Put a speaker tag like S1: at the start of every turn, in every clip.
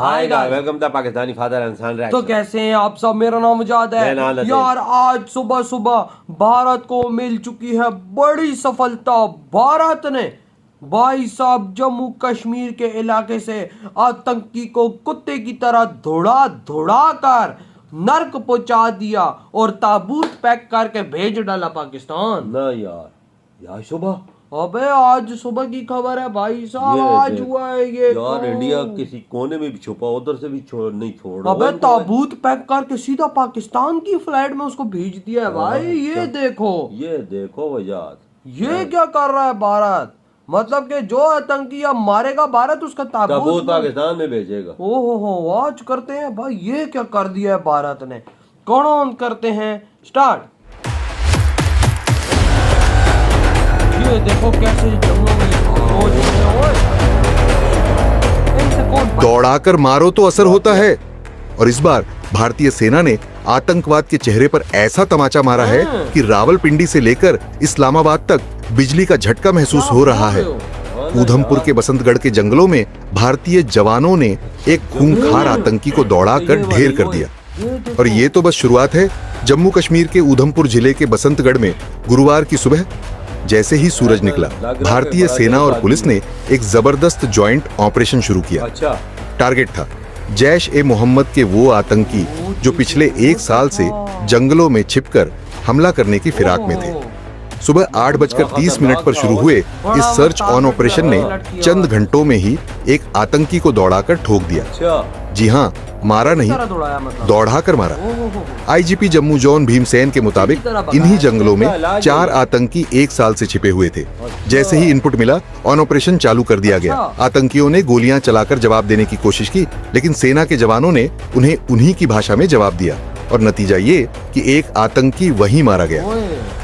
S1: Hi guys, welcome to Pakistani father इंसान reaction.
S2: तो कैसे हैं आप सब? मेरा नाम मुजाद है यार। आज सुबह सुबह भारत को मिल चुकी है बड़ी सफलता। भारत ने भाई साहब जम्मू कश्मीर के इलाके से आतंकी को कुत्ते की तरह धुड़ा धुड़ा कर नर्क पहुंचा दिया और ताबूत पैक करके भेज डाला पाकिस्तान।
S1: ना यार सुबह,
S2: अबे आज सुबह की खबर है भाई साहब, आज हुआ है ये।
S1: यार इंडिया किसी कोने में भी छुपा, उधर से भी नहीं छोड़।
S2: अबे ताबूत पैक करके सीधा पाकिस्तान की फ्लाइट में उसको भेज दिया है भाई। ये देखो वजाद, ये क्या कर रहा है भारत। मतलब कि जो आतंकी अब मारेगा भारत, उसका ताबूत
S1: पाकिस्तान में भेजेगा।
S2: ओहो, आज करते हैं भाई, ये क्या कर दिया है भारत ने। कौन करते हैं स्टार्ट। ये देखो कैसे
S3: दौड़ाकर मारो तो असर होता है। और इस बार भारतीय सेना ने आतंकवाद के चेहरे पर ऐसा तमाचा मारा है कि रावलपिंडी से लेकर इस्लामाबाद तक बिजली का झटका महसूस हो रहा है। उधमपुर के बसंतगढ़ के जंगलों में भारतीय जवानों ने एक खूंखार आतंकी को दौड़ाकर ढेर कर दिया। और ये तो बस शुरुआत है। जम्मू कश्मीर के उधमपुर जिले के बसंतगढ़ में गुरुवार की सुबह जैसे ही सूरज निकला, भारतीय सेना और पुलिस ने एक जबरदस्त जॉइंट ऑपरेशन शुरू किया। टारगेट था जैश ए मोहम्मद के वो आतंकी जो पिछले 1 साल से जंगलों में छिपकर हमला करने की फिराक में थे। सुबह 8:30 पर शुरू हुए इस सर्च ऑन ऑपरेशन ने चंद घंटों में ही एक आतंकी को दौड़ाकर ठोक दिया। जी हाँ, मारा नहीं, दौड़ा कर मारा। आईजीपी जम्मू जोन भीमसेन के मुताबिक इन्हीं जंगलों में 4 आतंकी 1 साल से छिपे हुए थे। जैसे ही इनपुट मिला, ऑन ऑपरेशन चालू कर दिया गया। आतंकियों ने गोलियां चलाकर जवाब देने की कोशिश की, लेकिन सेना के जवानों ने उन्हें उन्हीं की भाषा में जवाब दिया और नतीजा ये कि एक आतंकी वहीं मारा गया।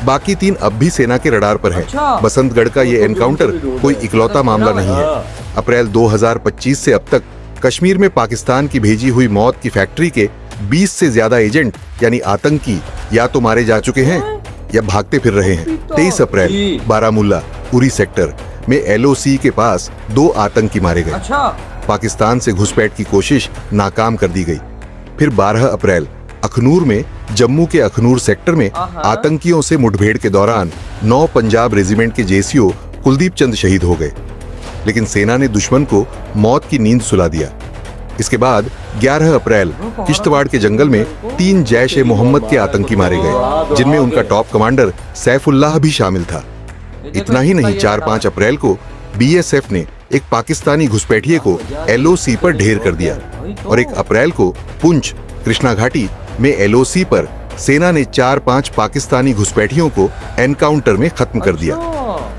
S3: बाकी 3 अब भी सेना के रडार पर हैं। बसंतगढ़ का ये एनकाउंटर कोई इकलौता मामला नहीं है। अप्रैल 2025 से अब तक कश्मीर में पाकिस्तान की भेजी हुई मौत की फैक्ट्री के 20 से ज्यादा एजेंट यानी आतंकी या तो मारे जा चुके हैं या भागते फिर रहे हैं। 23 अप्रैल बारामुल्ला उरी सेक्टर में LOC के पास 2 आतंकी मारे गए। पाकिस्तान से घुसपैठ की कोशिश नाकाम कर दी गई। फिर 12 अप्रैल अखनूर में जम्मू के अखनूर सेक्टर में आतंकियों से मुठभेड़ के दौरान 9 पंजाब रेजिमेंट के JCO कुलदीप चंद शहीद हो गए, लेकिन सेना ने दुश्मन को मौत की नींद सुला दिया। इसके बाद 11 अप्रैल किश्तवाड़ के जंगल में 3 जैश ए मोहम्मद के आतंकी मारे गए, जिनमें उनका टॉप कमांडर सैफुल्लाह भी शामिल था। इतना ही नहीं, 4-5 अप्रैल को BSF ने एक पाकिस्तानी घुसपैठिए को LOC पर ढेर कर दिया और 1 अप्रैल को पुंछ कृष्णा घाटी में LOC पर सेना ने 4-5 पाकिस्तानी घुसपैठियों को एनकाउंटर में खत्म कर दिया।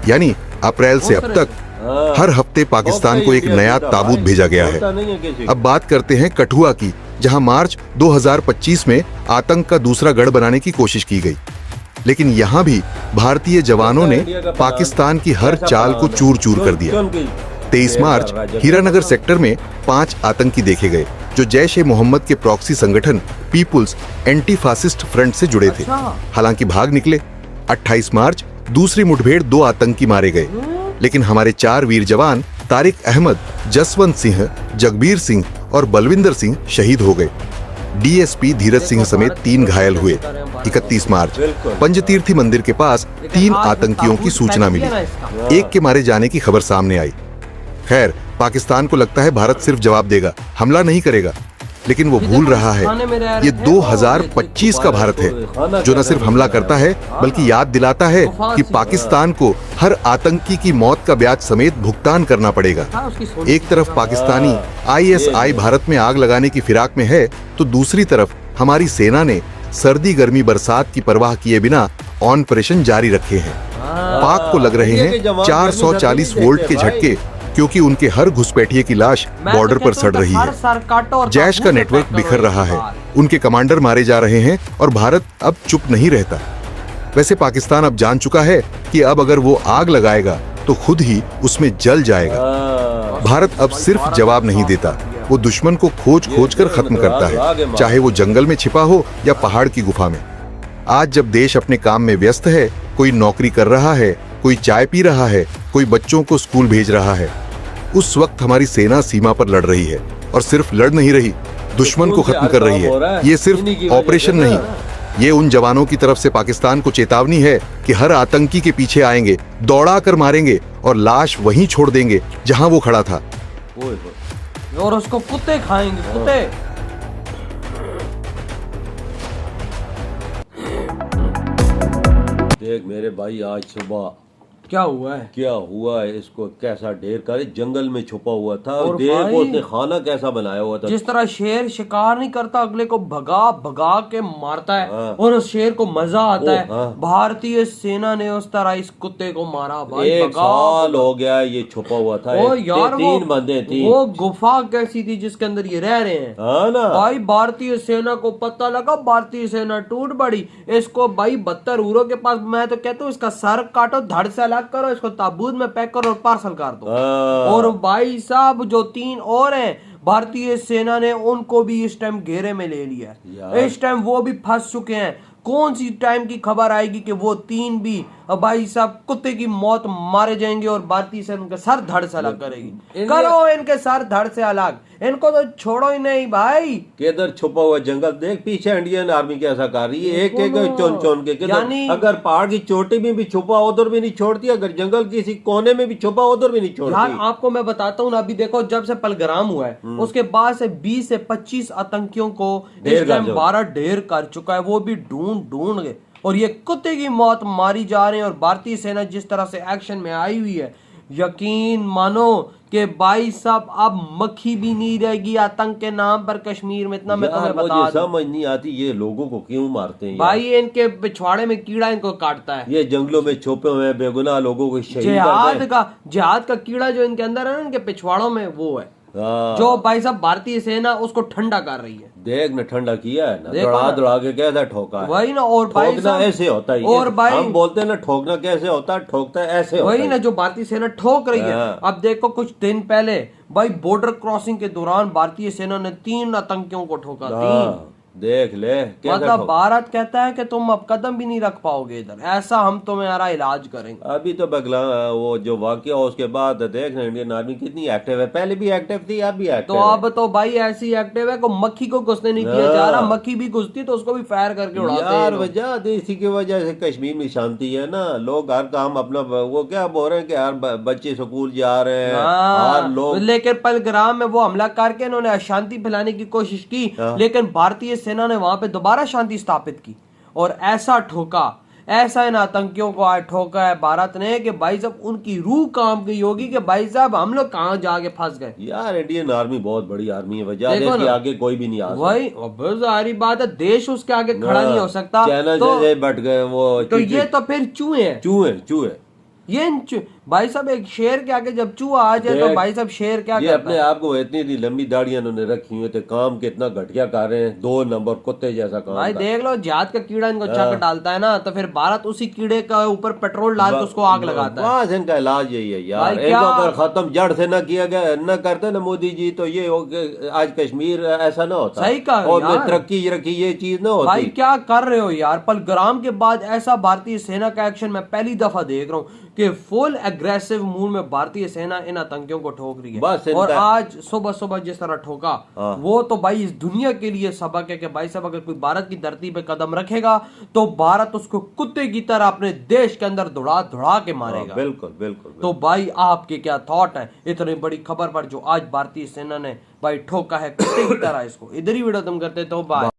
S3: यानी अप्रैल से अब तक हर हफ्ते पाकिस्तान को एक नया ताबूत भेजा गया है। अब बात करते हैं कठुआ की, जहां मार्च 2025 में आतंक का दूसरा गढ़ बनाने की कोशिश की गई, लेकिन यहां भी भारतीय जवानों ने पाकिस्तान की हर चाल को चूर चूर कर दिया। 23 मार्च हीरानगर सेक्टर में 5 आतंकी देखे गए जो जैश ए मोहम्मद के प्रॉक्सी संगठन पीपुल्स एंटी फासिस्ट फ्रंट से जुड़े थे, हालांकि भाग निकले। 28 मार्च दूसरी मुठभेड़ 2 आतंकी मारे गए, लेकिन हमारे 4 वीर जवान तारिक अहमद, जसवंत सिंह, जगबीर सिंह और बलविंदर सिंह शहीद हो गए। DSP धीरज सिंह समेत 3 घायल हुए। 31 मार्च पंजतीर्थी मंदिर के पास 3 आतंकियों की सूचना मिली। एक के मारे जाने की खबर सामने आई। खैर, पाकिस्तान को लगता है भारत सिर्फ जवाब देगा, हमला नहीं करेगा, लेकिन वो भूल रहा है ये 2025 का भारत है जो न सिर्फ हमला करता है बल्कि याद दिलाता है कि पाकिस्तान को हर आतंकी की मौत का ब्याज समेत भुगतान करना पड़ेगा। एक तरफ पाकिस्तानी ISI भारत में आग लगाने की फिराक में है, तो दूसरी तरफ हमारी सेना ने सर्दी गर्मी बरसात की परवाह किए बिना ऑपरेशन जारी रखे हैं। पाक को लग रहे हैं 440 वोल्ट के झटके, क्योंकि उनके हर घुसपैठिए की लाश बॉर्डर पर सड़ रही है। जैश का नेटवर्क बिखर रहा है, उनके कमांडर मारे जा रहे हैं और भारत अब चुप नहीं रहता। वैसे पाकिस्तान अब जान चुका है कि अब अगर वो आग लगाएगा तो खुद ही उसमें जल जाएगा। भारत अब सिर्फ जवाब नहीं देता, वो दुश्मन को खोज खोज कर खत्म करता है, चाहे वो जंगल में छिपा हो या पहाड़ की गुफा में। आज जब देश अपने काम में व्यस्त है, कोई नौकरी कर रहा है, कोई चाय पी रहा है, कोई बच्चों को स्कूल भेज रहा है, उस वक्त हमारी सेना सीमा पर लड़ रही है। और सिर्फ लड़ नहीं रही, दुश्मन को खत्म कर रही है। ये सिर्फ ऑपरेशन नहीं, ये उन जवानों की तरफ से पाकिस्तान को चेतावनी है कि हर आतंकी के पीछे आएंगे, दौड़ा कर मारेंगे और लाश वहीं छोड़ देंगे जहां वो खड़ा था।
S2: और उसको कुत्ते खाएंगे, कुत्ते।
S1: देख मेरे भाई, आज सुबह
S2: क्या हुआ है?
S1: क्या हुआ है, इसको कैसा ढेर करे, जंगल में छुपा हुआ था
S2: और
S1: और देख
S2: भाई,
S1: उसने खाना कैसा बनाया हुआ था।
S2: जिस तरह शेर शिकार नहीं करता, अगले को भगा भगा के मारता है और उस शेर को मजा आता है, भारतीय सेना ने उस तरह इस कुत्ते को मारा भाई।
S1: 1 साल हो गया ये छुपा हुआ था।
S2: ओ यार,
S1: 3 बंदे थी।
S2: वो गुफा कैसी थी जिसके अंदर ये रह रहे हैं,
S1: हाँ ना
S2: भाई। भारतीय सेना को पता लगा, भारतीय सेना टूट पड़ी। इसको भाई 72 ऊरों के पास, मैं तो कहता हूँ इसका सर काटो, धड़ से अलग करो, इसको ताबूत में पैक करो और पार्सल कर दो। और भाई साहब जो 3 और हैं भारतीय सेना ने, उनको भी इस टाइम घेरे में ले लिया। इस टाइम वो भी फंस चुके हैं। कौन सी टाइम की खबर आएगी कि वो 3 भी भाई साहब कुत्ते की मौत मारे जाएंगे और भारतीय सेना उनका सर धड़ से अलग करेगी। करो इनके सर धड़ से अलग, इनको तो छोड़ो ही नहीं भाई।
S1: किधर छुपा हुआ जंगल, देख पीछे इंडियन आर्मी कैसा कर रही है, एक एक चुन चुन के।
S2: यानी
S1: अगर पहाड़ की चोटी में भी छुपा उधर भी नहीं छोड़ती, अगर जंगल किसी कोने में भी छुपा उधर भी नहीं छोड़ती।
S2: यार आपको मैं बताता हूँ ना, अभी देखो जब से पहलगाम हुआ है उसके बाद से 20 से 25 आतंकियों को इस टाइम 12 ढेर कर चुका है, वो भी ढूंढ के। और ये कुत्ते की मौत मारी जा रहे हैं। और भारतीय सेना जिस तरह से एक्शन में आई हुई है, यकीन मानो कि भाई साहब अब मक्खी भी नहीं रहेगी आतंक के नाम पर कश्मीर में। इतना मैं तुम्हें बता दूं,
S1: समझ नहीं आती ये लोगों को क्यों मारते हैं
S2: भाई। इनके पिछवाड़े में कीड़ा इनको काटता है।
S1: ये जंगलों में छुपे हुए बेगुनाह लोगों को शहीद करते हैं।
S2: जिहाद का कीड़ा जो इनके अंदर है, इनके पिछवाड़ों में, वो है जो भाई साहब भारतीय सेना उसको ठंडा कर रही है।
S1: देख न ठंडा किया है ना, दौड़ा के कैसा ठोका है।
S2: वही ना। और भाई
S1: ठोकना ऐसे होता है।
S2: और भाई
S1: हम बोलते हैं ना ठोकना कैसे होता है, ठोकता है ऐसे होता है।
S2: वही ना जो भारतीय सेना ठोक रही है। अब देखो कुछ दिन पहले भाई बॉर्डर क्रॉसिंग के दौरान भारतीय सेना ने 3 आतंकियों को ठोका। 3
S1: देख ले,
S2: मतलब भारत कहता है कि तुम अब कदम भी नहीं रख पाओगे इधर, ऐसा हम तुम्हारा इलाज करेंगे।
S1: अभी तो बगला वो जो वाकया उसके बाद देख ना इंडियन आर्मी कितनी एक्टिव है, पहले भी एक्टिव थी, अब भी एक्टिव
S2: तो अब तो भाई ऐसी एक्टिव है को मक्खी को घुसने नहीं दिया जा रहा। मक्खी भी घुसती तो उसको भी फायर करके उड़ाते हैं
S1: यार। वजह इसी की वजह से कश्मीर में शांति है ना, लोग हर काम अपना, वो क्या बोल रहे हैं कि यार बच्चे स्कूल जा रहे हैं, हर लोग।
S2: लेकिन पहलगाम में वो हमला करके इन्होंने अशांति फैलाने की कोशिश की, लेकिन भारतीय सेना ने वहां पे दोबारा शांति स्थापित की और ऐसा ठोका, ऐसा इन आतंकियों को आज ठोका है भारत ने कि भाई साहब उनकी रूह काम गई होगी कि भाई साहब हम लोग कहां जाके फंस गए।
S1: यार इंडियन आर्मी बहुत बड़ी आर्मी है, वजह के आगे कोई भी नहीं आ सकता।
S2: वही जाहिर बात है, देश उसके आगे खड़ा नहीं हो सकता।
S1: चाइना बट गए वो,
S2: तो ये तो फिर चूहे हैं,
S1: चूहे।
S2: ये भाई साहब एक शेर के आगे जब चूहा आ जाए तो भाई साहब शेर क्या
S1: ये अपने आप को इतनी लंबी दाढ़ियां उन्होंने रखी हुई थे, काम कितना घटिया कर रहे हैं, 2 नंबर कुत्ते जैसा काम।
S2: भाई देख लो, जिहाद का कीड़ा इनको चक डालता है ना, तो फिर भारत उसी कीड़े का ऊपर पेट्रोल डाल के उसको आग लगाता है।
S1: बस इनका इलाज यही है यार। इनको अगर खत्म जड़ से न किया गया, न करते ना मोदी जी, तो ये आज कश्मीर ऐसा ना होता।
S2: सही कहा
S1: और तरक्की रखी ये चीज ना होती।
S2: भाई क्या कर रहे हो यार। पहलगाम के बाद ऐसा भारतीय सेना का एक्शन मैं पहली दफा देख रहा हूँ कि फुल एग्रेसिव मूड में भारतीय सेना इन आतंकियों को ठोक रही है। और आज सुबह सुबह जिस तरह ठोका, वो तो भाई इस दुनिया के लिए सबक है कि भाई साहब अगर कोई भारत की धरती पे कदम रखेगा तो भारत उसको कुत्ते की तरह अपने देश के अंदर दौड़ा के मारेगा।
S1: बिल्कुल।
S2: तो भाई आपके क्या थॉट है इतनी बड़ी खबर पर जो आज भारतीय सेना ने भाई ठोका है कुत्ते की तरह इसको। इधर ही वीडियो तुम करते तो बाय।